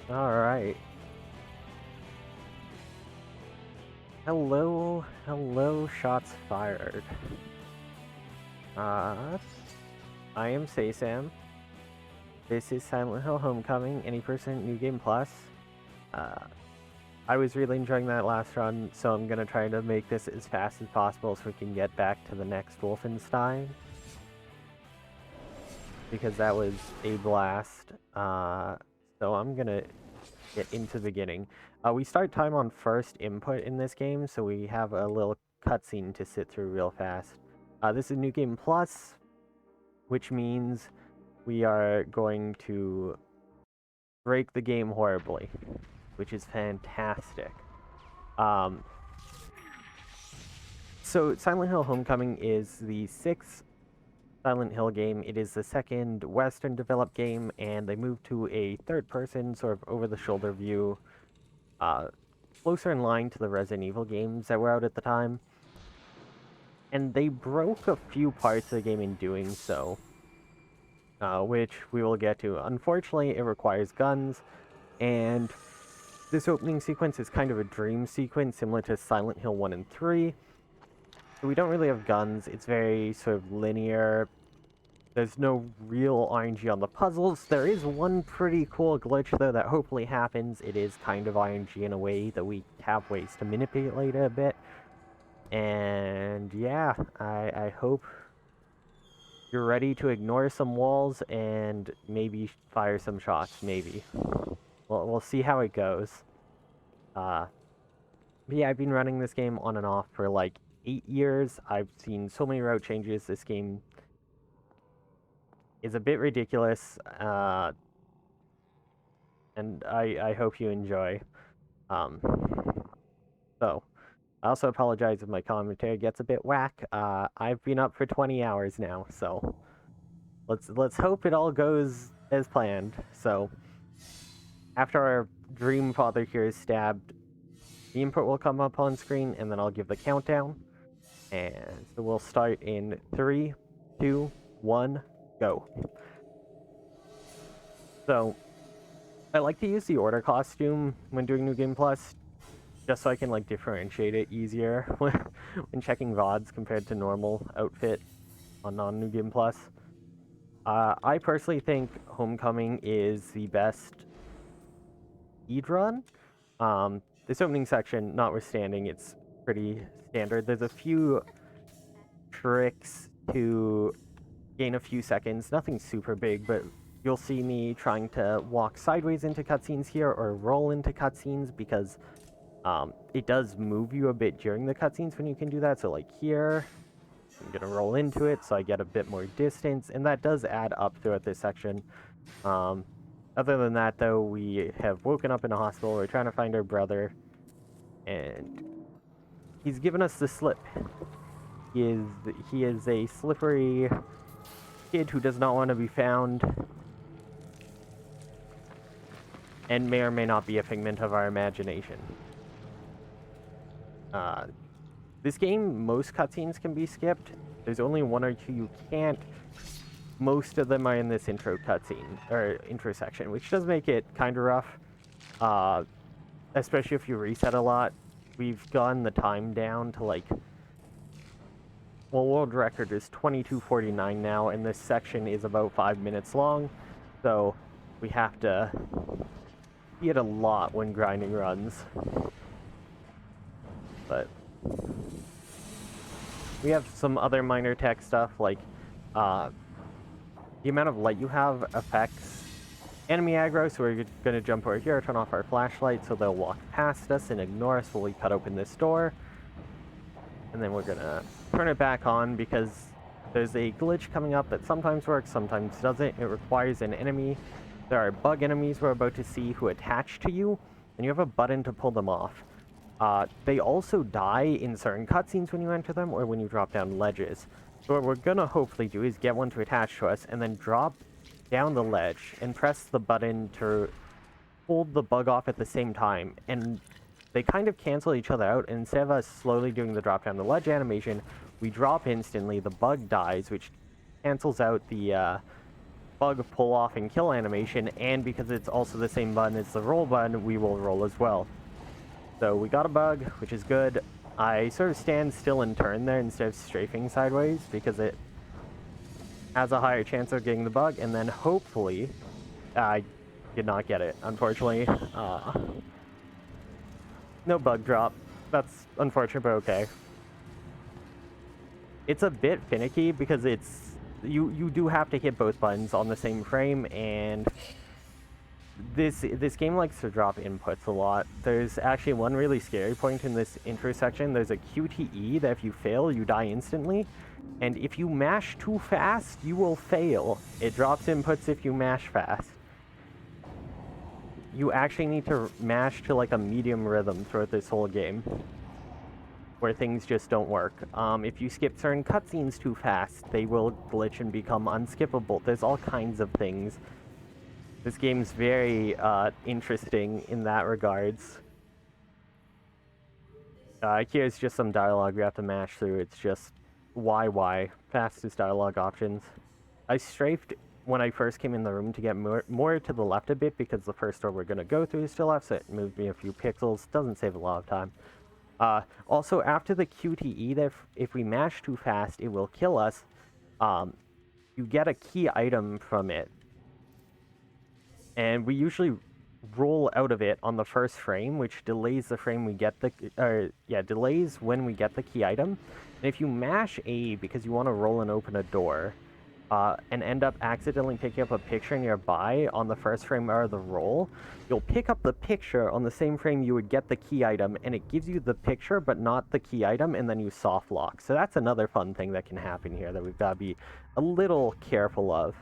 Alright. Hello, shots fired. Uh, I am Sasam. This is Silent Hill Homecoming, any person, New Game Plus. I was really enjoying that last run, so I'm gonna try to make this as fast as possible so we can get back to the next Wolfenstein. Because that was a blast. So I'm gonna get into the beginning. We start time on first input in this game, so we have a little cutscene to sit through real fast. This is New Game Plus, which means we are going to break the game horribly, which is fantastic. So Silent Hill Homecoming is the 6th Silent Hill game. It is the second Western developed game, and they moved to a third-person, sort of over-the-shoulder view, closer in line to the Resident Evil games that were out at the time. And they broke a few parts of the game in doing so, which we will get to. Unfortunately, it requires guns, and this opening sequence is kind of a dream sequence, similar to Silent Hill 1 and 3. So we don't really have guns. It's very sort of linear. There's no real RNG on the puzzles. There is one pretty cool glitch, though, that hopefully happens. It is kind of RNG in a way that we have ways to manipulate it a bit. And yeah, I hope you're ready to ignore some walls and maybe fire some shots, maybe. We'll see how it goes. But yeah, I've been running this game on and off for like 8 years. I've seen so many route changes. This game is a bit ridiculous, and I hope you enjoy. So, I also apologize if my commentary gets a bit whack. I've been up for 20 hours now, so let's hope it all goes as planned. So, after our dream father here is stabbed, the input will come up on screen, and then I'll give the countdown. And so we'll start in 3, 2, 1, go. So, I like to use the Order costume when doing New Game Plus, just so I can like differentiate it easier when checking VODs compared to normal outfit on non-New Game Plus. I personally think Homecoming is the best speedrun. This opening section, notwithstanding, it's pretty standard. There's a few tricks to gain a few seconds, nothing super big, but you'll see me trying to walk sideways into cutscenes here or roll into cutscenes because it does move you a bit during the cutscenes when you can do that. So like here, I'm gonna roll into it so I get a bit more distance, and that does add up throughout this section. Other than that, though, we have woken up in a hospital. We're trying to find our brother, and he's given us the slip. He is a slippery kid who does not want to be found, and may or may not be a figment of our imagination. This game, most cutscenes can be skipped. There's only one or two you can't. Most of them are in this intro cutscene, or intro section, which does make it kind of rough. Especially if you reset a lot. We've gotten the time down to like... Well, world record is 22:49 now, and this section is about 5 minutes long. So, we have to hit a lot when grinding runs. But we have some other minor tech stuff, like the amount of light you have affects enemy aggro, so we're going to jump over here, turn off our flashlight so they'll walk past us and ignore us while we cut open this door. And then we're going to turn it back on because there's a glitch coming up that sometimes works, sometimes doesn't. It requires an enemy. There are bug enemies we're about to see who attach to you, and you have a button to pull them off. They also die in certain cutscenes when you enter them or when you drop down ledges. So what we're gonna hopefully do is get one to attach to us and then drop down the ledge and press the button to hold the bug off at the same time. And they kind of cancel each other out, and instead of us slowly doing the drop down the ledge animation, we drop instantly, the bug dies, which cancels out the bug pull off and kill animation, and because it's also the same button as the roll button, we will roll as well. So we got a bug, which is good. I sort of stand still and turn there instead of strafing sideways because it has a higher chance of getting the bug, and then hopefully I did not get it, unfortunately. No bug drop. That's unfortunate, but okay. It's a bit finicky because you do have to hit both buttons on the same frame, and this game likes to drop inputs a lot. There's actually one really scary point in this intersection. There's a QTE that if you fail, you die instantly. And if you mash too fast, you will fail. It drops inputs if you mash fast. You actually need to mash to like a medium rhythm throughout this whole game, where things just don't work. If you skip certain cutscenes too fast, they will glitch and become unskippable. There's all kinds of things. This game's very interesting in that regards. Here's just some dialogue we have to mash through. It's just why? Fastest dialogue options. I strafed when I first came in the room to get more to the left a bit because the first door we're going to go through is to the left, so it moved me a few pixels. Doesn't save a lot of time. Also, after the QTE, if we mash too fast, it will kill us. You get a key item from it. And we usually roll out of it on the first frame, which delays the frame we get delays when we get the key item. And if you mash A because you want to roll and open a door, and end up accidentally picking up a picture nearby on the first frame of the roll, you'll pick up the picture on the same frame you would get the key item, and it gives you the picture but not the key item, and then you soft lock. So that's another fun thing that can happen here that we've got to be a little careful of,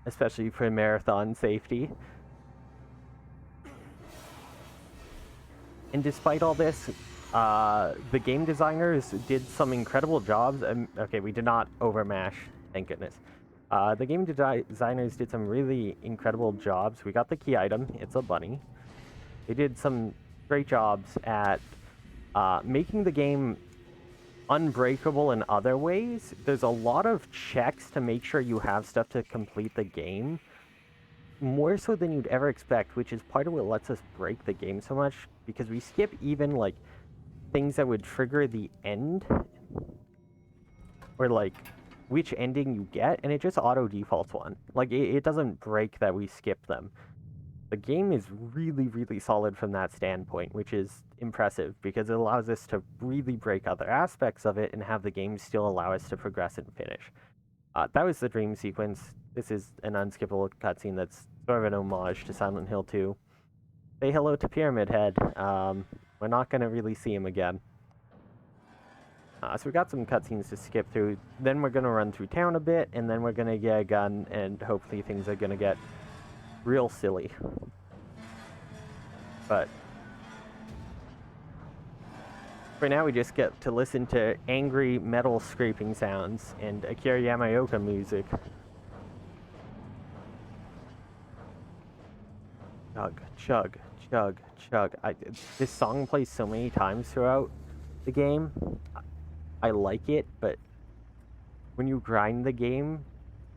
especially for marathon safety. And despite all this, the game designers did some incredible jobs. Okay, we did not overmash, thank goodness. The game designers did some really incredible jobs. We got the key item, it's a bunny. They did some great jobs at making the game unbreakable in other ways. There's a lot of checks to make sure you have stuff to complete the game. More so than you'd ever expect, which is part of what lets us break the game so much, because we skip even, like, things that would trigger the end, or, like, which ending you get, and it just auto-defaults one. Like, it doesn't break that we skip them. The game is really, really solid from that standpoint, which is impressive, because it allows us to really break other aspects of it and have the game still allow us to progress and finish. That was the dream sequence. This is an unskippable cutscene that's sort of an homage to Silent Hill 2. Say hello to Pyramid Head. We're not going to really see him again. So we got some cutscenes to skip through. Then we're going to run through town a bit, and then we're going to get a gun, and hopefully things are going to get real silly. But for now, we just get to listen to angry metal scraping sounds and Akira Yamaoka music. Chug, chug, chug, chug. This song plays so many times throughout the game. I like it, but when you grind the game,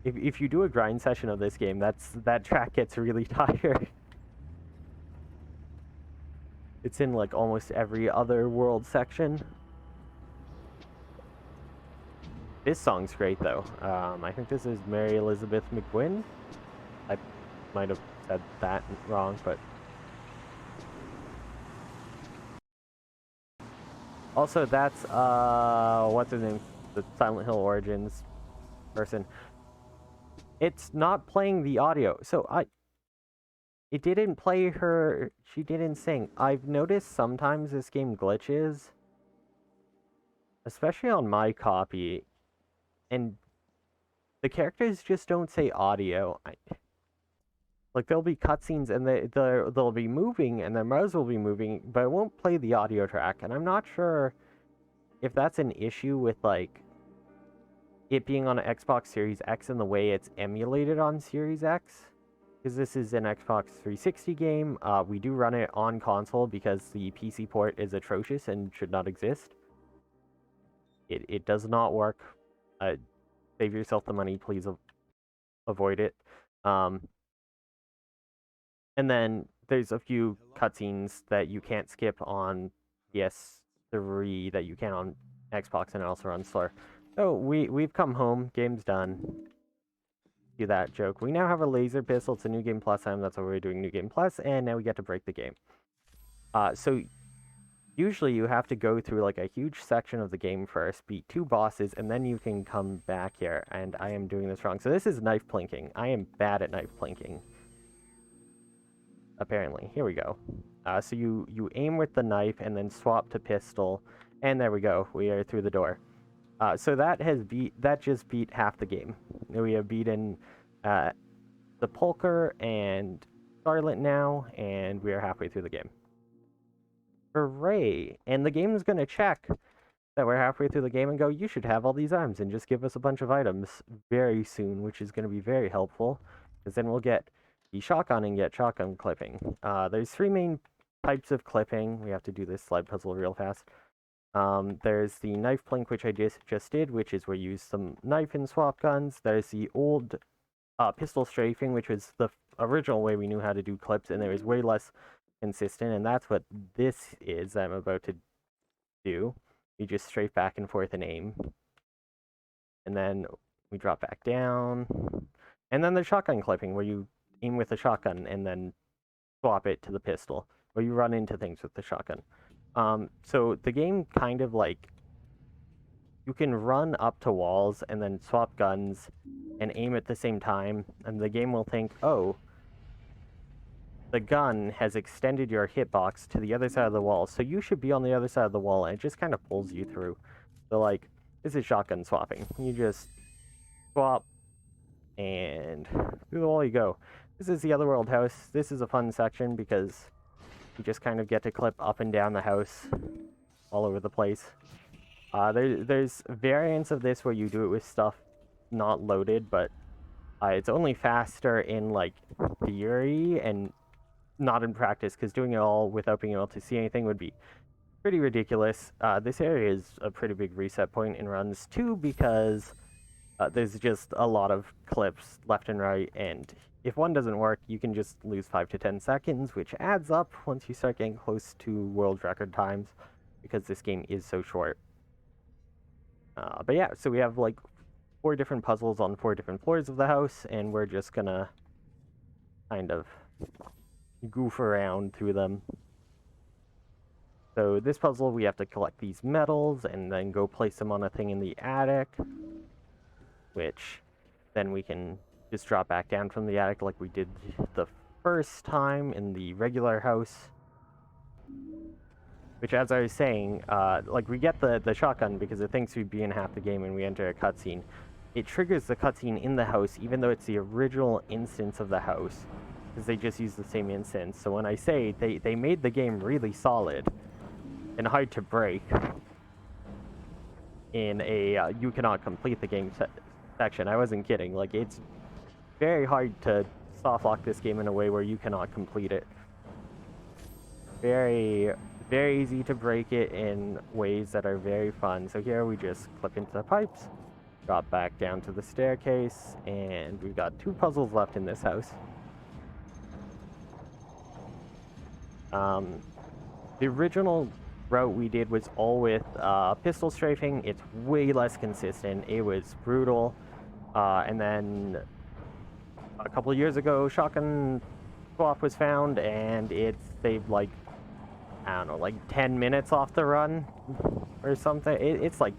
if you do a grind session of this game, that track gets really tired. It's in, like, almost every other world section. This song's great, though. I think this is Mary Elizabeth McGuinn. I might have said that wrong, but... Also, that's, what's his name? The Silent Hill Origins person. It's not playing the audio, so it didn't play her... She didn't sing. I've noticed sometimes this game glitches, especially on my copy, and the characters just don't say audio. Like, there'll be cutscenes and they'll be moving and their mouths will be moving, but it won't play the audio track, and I'm not sure if that's an issue with, like, it being on an Xbox Series X and the way it's emulated on Series X. Because this is an Xbox 360 game. We do run it on console because the PC port is atrocious and should not exist. It does not work. Save yourself the money, please. avoid it. Um, and then there's a few cutscenes that you can't skip on PS3 that you can on Xbox and also on Store. So we've come home. Game's done. Do that joke. We now have a laser pistol. It's a new game plus time. That's why we're doing new game plus, and now we get to break the game. So usually you have to go through like a huge section of the game first, beat 2 bosses, and then you can come back here. And I am doing this wrong. So this is knife plinking. I am bad at knife plinking. Apparently. Here we go. So you aim with the knife and then swap to pistol, and there we go. We are through the door. So that just beat half the game. We have beaten the Polker and Scarlet now, and we are halfway through the game. Hooray! And the game is going to check that we're halfway through the game and go, you should have all these arms, and just give us a bunch of items very soon, which is going to be very helpful, because then we'll get the shotgun and get shotgun clipping. There's 3 main types of clipping. We have to do this slide puzzle real fast. There's the knife plink, which I just did, which is where you use some knife and swap guns. There's the old pistol strafing, which was the original way we knew how to do clips, and it was way less consistent, and that's what this is I'm about to do. You just strafe back and forth and aim. And then we drop back down. And then the shotgun clipping, where you aim with the shotgun and then swap it to the pistol, where you run into things with the shotgun. So the game kind of like, you can run up to walls and then swap guns and aim at the same time, and the game will think, oh, the gun has extended your hitbox to the other side of the wall, so you should be on the other side of the wall, and it just kind of pulls you through. So, like, this is shotgun swapping. You just swap, and through the wall you go. This is the Otherworld house. This is a fun section because you just kind of get to clip up and down the house all over the place. There's variants of this where you do it with stuff not loaded, but it's only faster in, like, theory and not in practice, because doing it all without being able to see anything would be pretty ridiculous. This area is a pretty big reset point in runs, too, because there's just a lot of clips left and right, and if one doesn't work, you can just lose 5 to 10 seconds, which adds up once you start getting close to world record times, because this game is so short. But yeah, so we have like 4 different puzzles on 4 different floors of the house, and we're just gonna kind of goof around through them. So this puzzle, we have to collect these medals and then go place them on a thing in the attic, which then we can just drop back down from the attic like we did the first time in the regular house. Which, as I was saying, like, we get the shotgun because it thinks we'd be in half the game and we enter a cutscene. It triggers the cutscene in the house, even though it's the original instance of the house, because they just use the same instance. So when I say they made the game really solid and hard to break in a you cannot complete the game section, I wasn't kidding. Like, it's very hard to soft lock this game in a way where you cannot complete it. Very easy to break it in ways that are very fun. So here we just clip into the pipes, drop back down to the staircase, and we've got 2 puzzles left in this house. The original route we did was all with pistol strafing. It's way less consistent. It was brutal. And then a couple of years ago, shotgun swap was found, and it saved, like, I don't know, like 10 minutes off the run or something. It's like,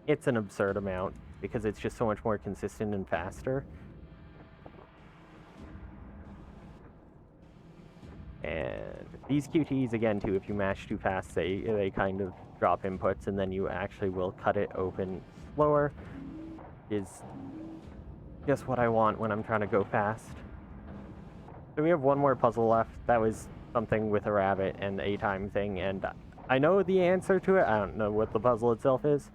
it's an absurd amount because it's just so much more consistent and faster. And these QTs, again, too, if you mash too fast, they kind of drop inputs, and then you actually will cut it open slower. Is just what I want when I'm trying to go fast. So we have 1 more puzzle left. That was something with a rabbit and a time thing, and I know the answer to it. I don't know what the puzzle itself is.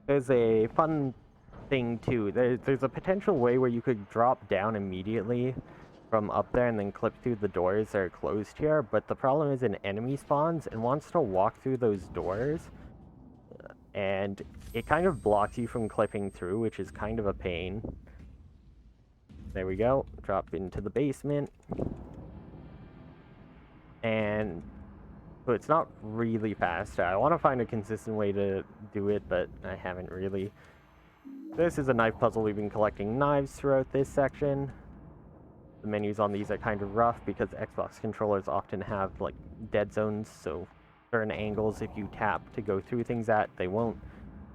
There's a fun thing, too. There's a potential way where you could drop down immediately from up there and then clip through the doors that are closed here, but the problem is an enemy spawns and wants to walk through those doors. and it kind of blocks you from clipping through, which is kind of a pain. There we go. Drop into the basement. And so it's not really fast. I want to find a consistent way to do it, but I haven't really. This is a knife puzzle. We've been collecting knives throughout this section. The menus on these are kind of rough because Xbox controllers often have like dead zones, so certain angles if you tap to go through things at, they won't,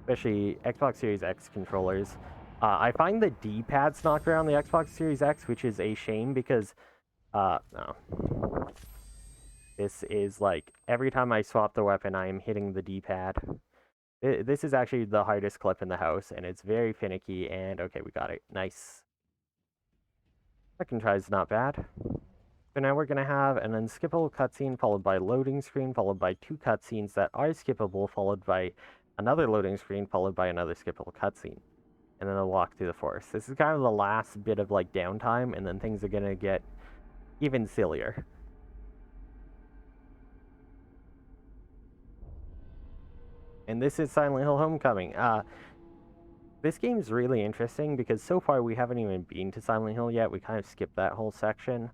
especially Xbox Series X controllers. I find the D-pads knocked around the Xbox Series X, which is a shame because no. This is like every time I swap the weapon, I am hitting the D-pad. This is actually the hardest clip in the house, and it's very finicky, and okay, we got it. Nice. Second try is not bad. So now we're going to have an unskippable cutscene, followed by loading screen, followed by 2 cutscenes that are skippable, followed by another loading screen, followed by another skippable cutscene. And then a walk through the forest. This is kind of the last bit of like downtime, and then things are going to get even sillier. And this is Silent Hill Homecoming. This game's really interesting because so far we haven't even been to Silent Hill yet. We kind of skipped that whole section.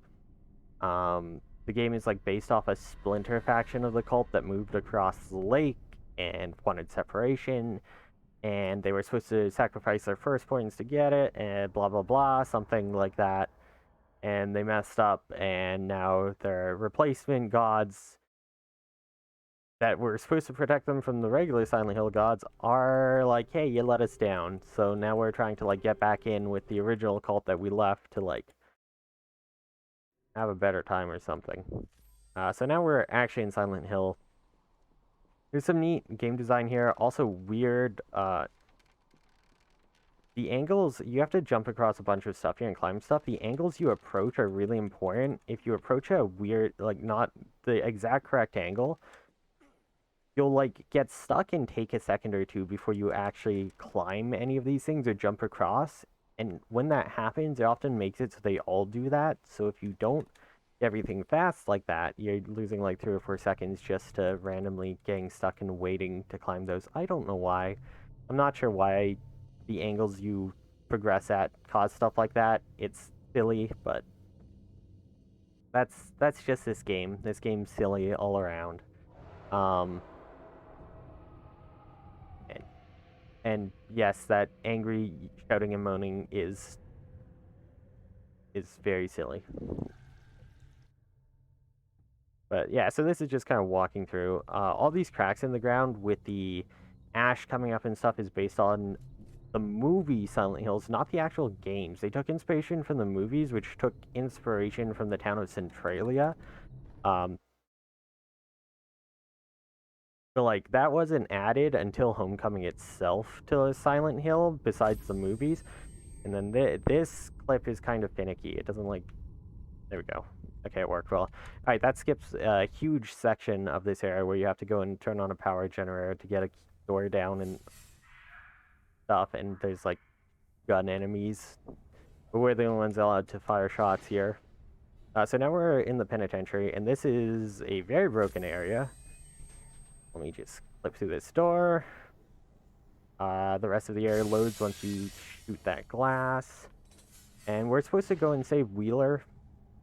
The game is like based off a splinter faction of the cult that moved across the lake and wanted separation, and they were supposed to sacrifice their first points to get it, and blah blah blah, something like that. And they messed up, and now their replacement gods that were supposed to protect them from the regular Silent Hill gods are like, hey, you let us down. So now we're trying to like get back in with the original cult that we left to like have a better time or something. So now we're actually in Silent Hill. There's some neat game design here. Also weird. The angles, you have to jump across a bunch of stuff here and climb stuff. The angles you approach are really important. If you approach a weird, like not the exact correct angle, you'll like get stuck and take a second or two before you actually climb any of these things or jump across. And when that happens, it often makes it so they all do that. So if you don't get everything fast like that, you're losing like 3 or 4 seconds just to randomly getting stuck and waiting to climb those. I don't know why. I'm not sure why the angles you progress at cause stuff like that. It's silly, but that's just this game. This game's silly all around. And yes, that angry shouting and moaning is very silly. But yeah, so this is just kind of walking through. All these cracks in the ground with the ash coming up and stuff is based on the movie Silent Hills, not the actual games. They took inspiration from the movies, which took inspiration from the town of Centralia. So like that wasn't added until Homecoming itself to Silent Hill, besides the movies. And then this clip is kind of finicky. It doesn't like. There we go. Okay, it worked well. All right, that skips a huge section of this area where you have to go and turn on a power generator to get a door down and stuff. And there's like gun enemies, but we're the only ones allowed to fire shots here. So now we're in the penitentiary, and this is a very broken area. Let me just clip through this door. The rest of the area loads once you shoot that glass. And we're supposed to go and save Wheeler,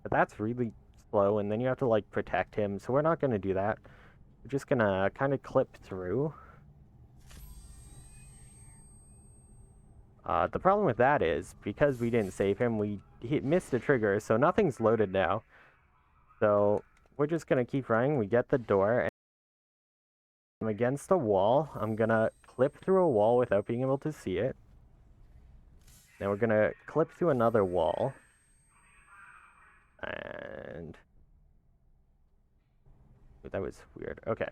but that's really slow, and then you have to, like, protect him, so we're not going to do that. We're just going to kind of clip through. The problem with that is, because we didn't save him, we missed a trigger, so nothing's loaded now. So we're just going to keep running. We get the door, and I'm against a wall. I'm going to clip through a wall without being able to see it. Now we're going to clip through another wall. And that was weird. Okay.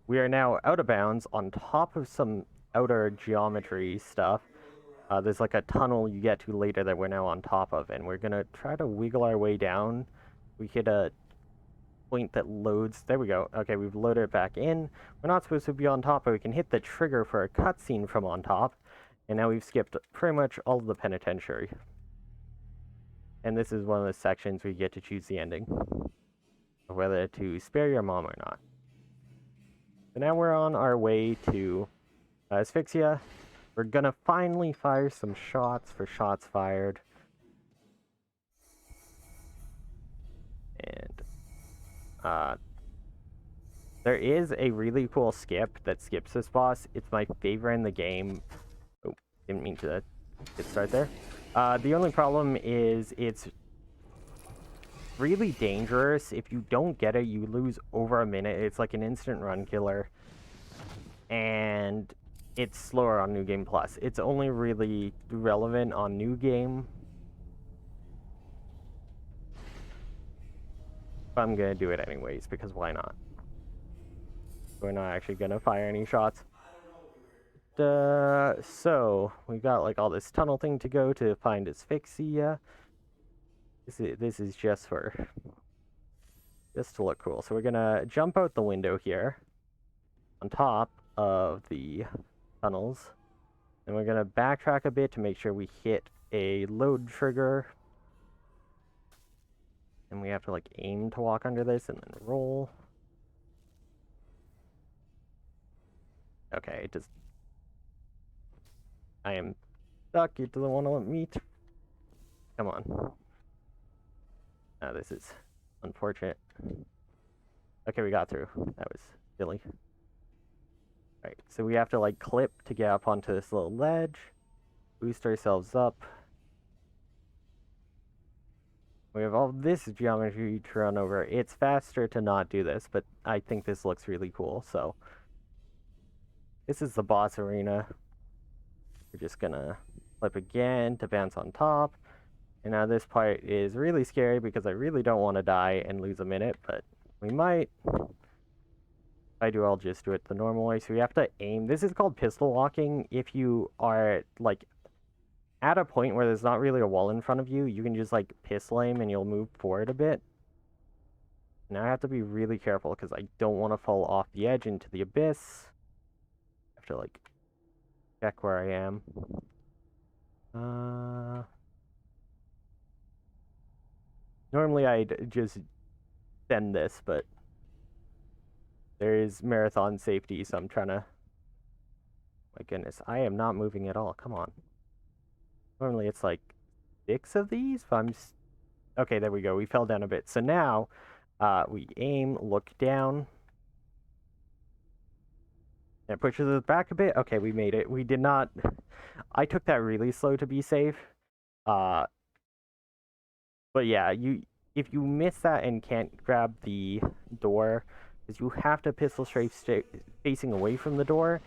We are now out of bounds on top of some outer geometry stuff. There's like a tunnel you get to later that we're now on top of, and we're going to try to wiggle our way down. We hit a point that loads. There we go. Okay, we've loaded it back in. We're not supposed to be on top, but we can hit the trigger for a cutscene from on top. And now we've skipped pretty much all of the penitentiary. And this is one of the sections where you get to choose the ending. Whether to spare your mom or not. So now we're on our way to Asphyxia. We're gonna finally fire some shots for shots fired. And there is a really cool skip that skips this boss. It's my favorite in the game. Oh, didn't mean to get start there. The only problem is it's really dangerous. If you don't get it, you lose over a minute. It's like an instant run killer. And it's slower on New Game Plus. It's only really relevant on New Game. But I'm gonna do it anyways, because why not? We're not actually gonna fire any shots. So we got like all this tunnel thing to go to find Asphyxia. This is just to look cool. So we're gonna jump out the window here on top of the tunnels. And we're gonna backtrack a bit to make sure we hit a load trigger. And we have to like aim to walk under this and then roll. Okay, it just... I am stuck. It doesn't want to let me... Come on. Oh, this is unfortunate. Okay, we got through. That was silly. Alright, so we have to like clip to get up onto this little ledge. Boost ourselves up. We have all this geometry to run over. It's faster to not do this, but I think this looks really cool, so... This is the boss arena. We're just gonna flip again to bounce on top. And now this part is really scary because I really don't want to die and lose a minute, but we might. If I do, I'll just do it the normal way. So we have to aim. This is called pistol locking. If you are like at a point where there's not really a wall in front of you, you can just like pistol aim and you'll move forward a bit. Now I have to be really careful because I don't want to fall off the edge into the abyss. I have to like check where I am. Normally I'd just send this, but there is marathon safety, so I'm trying to... My goodness, I am not moving at all. Come on. Normally it's like 6 of these, but I'm just... Okay, there we go. We fell down a bit. So now we aim, look down. And pushes us back a bit. Okay, we made it. We did not... I took that really slow to be safe. But yeah, if you miss that and can't grab the door, because you have to pistol strafe facing away from the door,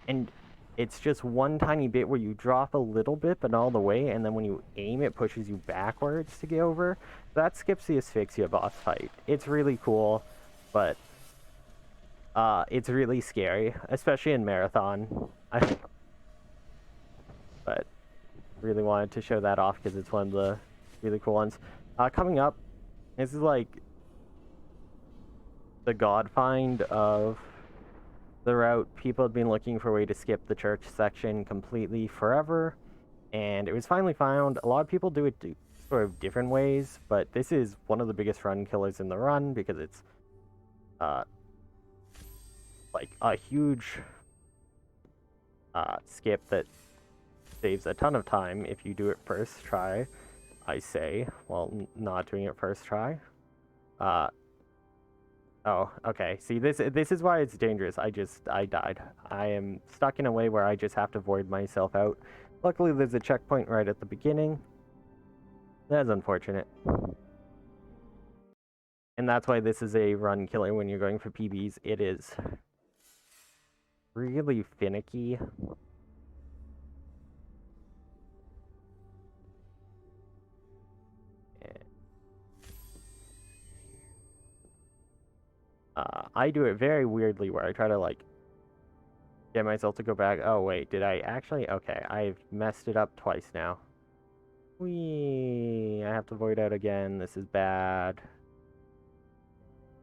and it's just one tiny bit where you drop a little bit, but not all the way, and then when you aim, it pushes you backwards to get over. That skips the Asphyxia boss fight. It's really cool, but it's really scary, especially in Marathon. But really wanted to show that off because it's one of the really cool ones. Coming up, this is like the god find of the route. People have been looking for a way to skip the church section completely forever, and it was finally found. A lot of people do it sort of different ways, but this is one of the biggest run killers in the run because it's like a huge skip that saves a ton of time if you do it first try, I say, while not doing it first try. Oh, okay. See, this is why it's dangerous. I died. I am stuck in a way where I just have to void myself out. Luckily, there's a checkpoint right at the beginning. That's unfortunate. And that's why this is a run killer when you're going for PBs. It is really finicky. I do it very weirdly where I try to like get myself to go back. Oh wait, did I actually? Okay, I've messed it up twice now. Whee! I have to void out again. This is bad.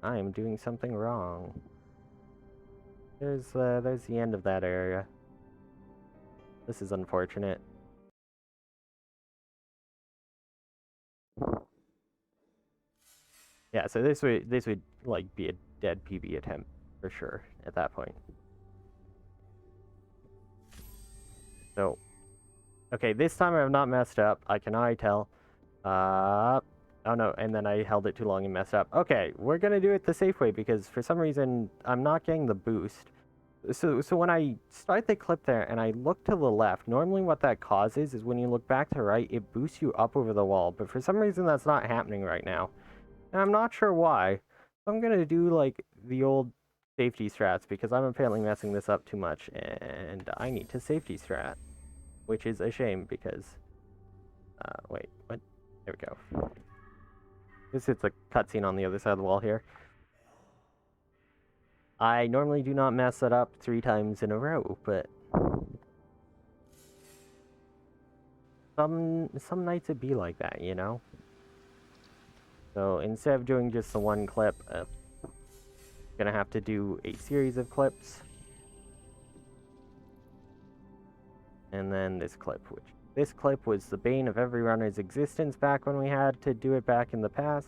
I am doing something wrong. There's the end of that area. This is unfortunate. Yeah, so this would like be a dead PB attempt for sure at that point. So, okay, this time I have not messed up. I can already tell. Oh no, and then I held it too long and messed up. Okay, we're gonna do it the safe way because for some reason I'm not getting the boost. So when I start the clip there and I look to the left, normally what that causes is when you look back to right, it boosts you up over the wall. But for some reason that's not happening right now. And I'm not sure why. So I'm gonna do like the old safety strats because I'm apparently messing this up too much and I need to safety strat. Which is a shame because wait, what? There we go. This is a cutscene on the other side of the wall here. I normally do not mess it up 3 times in a row, but some nights it be like that, you know? So instead of doing just the one clip, gonna have to do a series of clips. And then this clip, which this clip was the bane of every runner's existence back when we had to do it back in the past.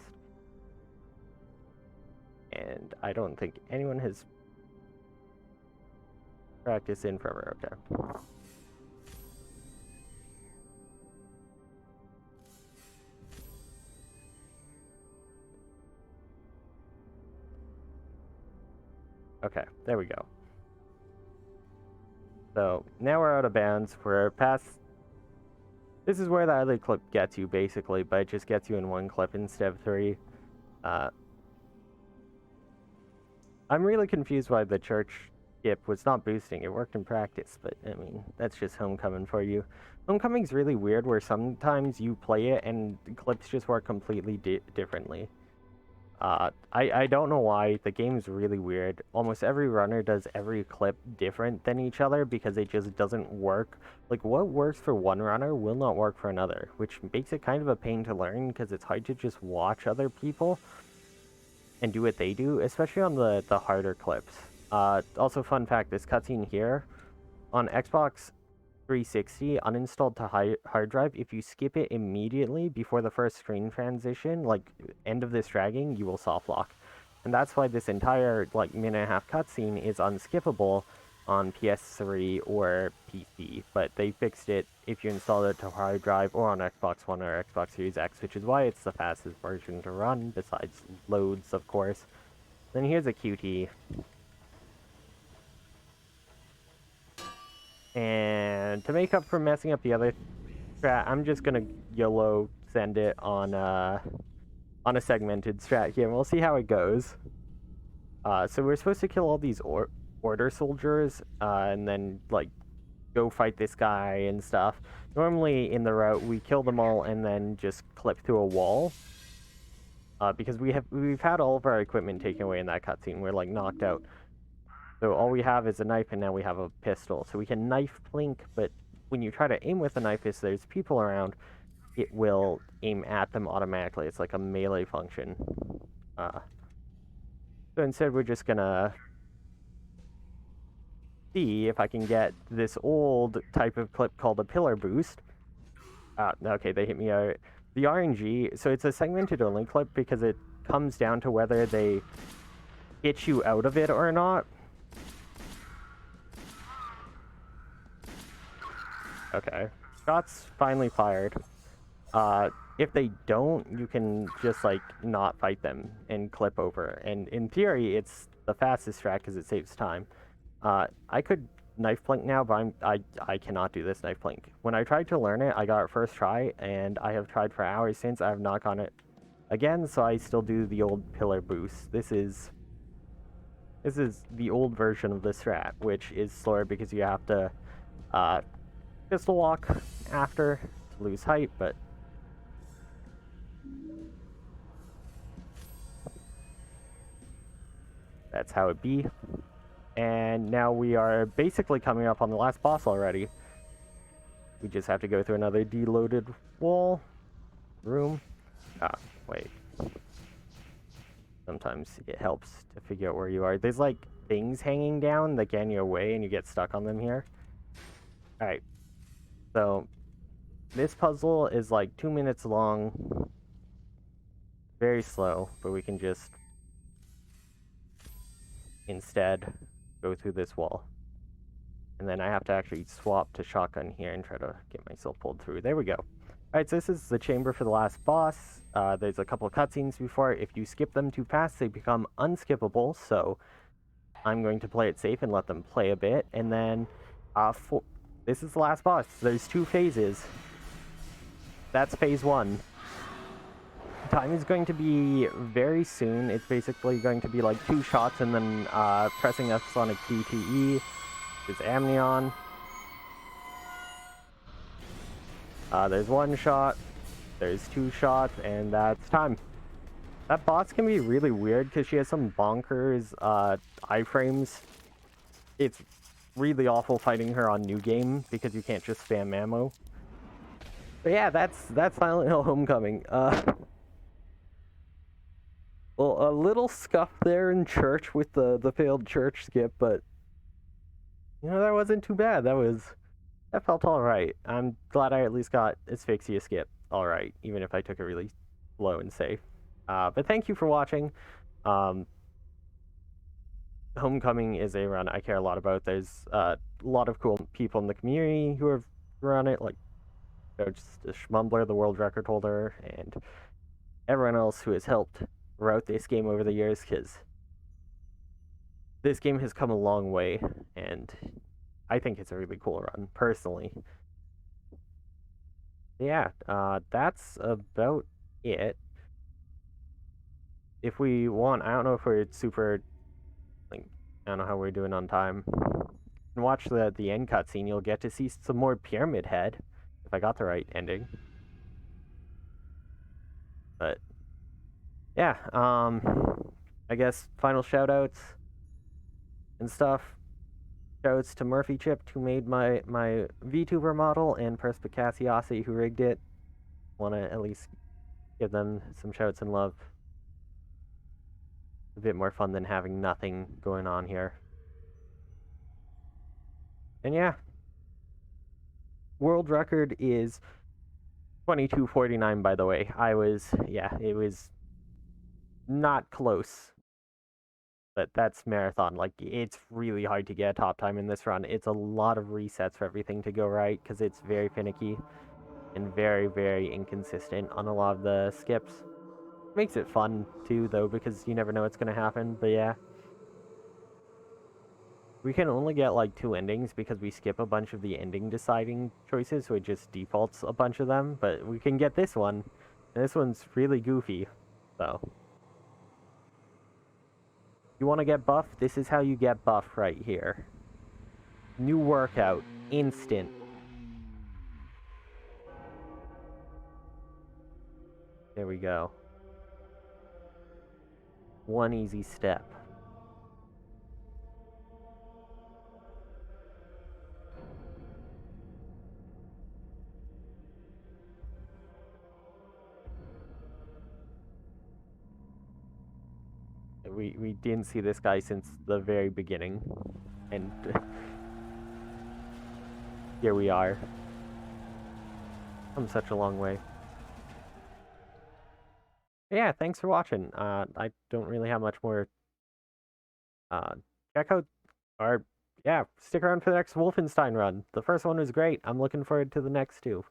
And I don't think anyone has practiced in forever. Okay. Okay, there we go. So now we're out of bounds. We're past. This is where the other clip gets you, basically, but it just gets you in one clip instead of 3. I'm really confused why the church skip was not boosting. It worked in practice, but I mean, that's just Homecoming for you. Homecoming's really weird where sometimes you play it and clips just work completely differently. I don't know why. The game's really weird. Almost every runner does every clip different than each other because it just doesn't work. Like, what works for one runner will not work for another, which makes it kind of a pain to learn because it's hard to just watch other people and do what they do, especially on the harder clips. Also, fun fact, this cutscene here, on Xbox 360, uninstalled to hard drive, if you skip it immediately before the first screen transition, like end of this dragging, you will soft lock. And that's why this entire like minute and a half cutscene is unskippable on PS3 or PC, but they fixed it if you install it to hard drive or on Xbox One or Xbox Series X, which is why it's the fastest version to run, besides loads, of course. Then here's a QT. And to make up for messing up the other strat, I'm just gonna YOLO send it on a segmented strat here, and we'll see how it goes. So we're supposed to kill all these order soldiers, and then like go fight this guy and stuff. Normally in the route we kill them all and then just clip through a wall. Because we've had all of our equipment taken away in that cutscene. We're like knocked out. So all we have is a knife and now we have a pistol. So we can knife plink, but when you try to aim with a knife if there's people around, it will aim at them automatically. It's like a melee function. So instead we're just gonna see if I can get this old type of clip called a pillar boost. Okay, they hit me out. The RNG, so it's a segmented only clip because it comes down to whether they hit you out of it or not. Okay, shots finally fired. If they don't, you can just like not fight them and clip over. And in theory, it's the fastest strat because it saves time. I could knife plink now, but I cannot do this knife plink. When I tried to learn it, I got it first try, and I have tried for hours since. I have not gotten it again, so I still do the old pillar boost. This is the old version of the strat, which is slower because you have to pistol walk after to lose height, but that's how it be. And now we are basically coming up on the last boss already. We just have to go through another deloaded wall room. Wait. Sometimes it helps to figure out where you are. There's like things hanging down that get in your way and you get stuck on them here. Alright. So this puzzle is like 2 minutes long. Very slow, but we can just instead go through this wall. And then I have to actually swap to shotgun here and try to get myself pulled through. There we go. Alright, so this is the chamber for the last boss. There's a couple of cutscenes before. If you skip them too fast, they become unskippable, so I'm going to play it safe and let them play a bit. And then, this is the last boss. There's 2 phases. That's phase 1. Time is going to be very soon. It's basically going to be like 2 shots and then pressing F on a key to E. There's Amnion. There's 1 shot. There's 2 shots, and that's time. That boss can be really weird because she has some bonkers iframes. It's really awful fighting her on New Game because you can't just spam ammo. But yeah, that's Silent Hill Homecoming. Well, a little scuff there in church with the failed church skip, but you know, that wasn't too bad. That felt alright. I'm glad I at least got Asphyxia skip alright, even if I took it really slow and safe. But thank you for watching. Homecoming is a run I care a lot about. There's a lot of cool people in the community who have run it, like just Schmumbler, the world record holder, and everyone else who has helped route this game over the years, because this game has come a long way, and I think it's a really cool run, personally. Yeah, that's about it. If we want, I don't know if we're super, like, I don't know how we're doing on time. And watch the end cutscene, you'll get to see some more Pyramid Head, if I got the right ending. But, yeah, I guess final shoutouts and stuff. Shoutouts to Murphy Chipped, who made my VTuber model, and Perspicaciosity, who rigged it. Want to at least give them some shouts and love. A bit more fun than having nothing going on here. And yeah, world record is 22:49, by the way. It was not close. But that's marathon. Like, it's really hard to get a top time in this run. It's a lot of resets for everything to go right, because it's very finicky and very, very inconsistent on a lot of the skips. Makes it fun, too, though, because you never know what's going to happen. But yeah. We can only get, like, 2 endings because we skip a bunch of the ending deciding choices, so it just defaults a bunch of them. But we can get this one, and this one's really goofy, so. You want to get buff? This is how you get buff right here. New workout. Instant. There we go. 1 easy step. We didn't see this guy since the very beginning. And here we are. Come such a long way. Yeah, thanks for watching. I don't really have much more. Check out stick around for the next Wolfenstein run. The first one was great. I'm looking forward to the next 2.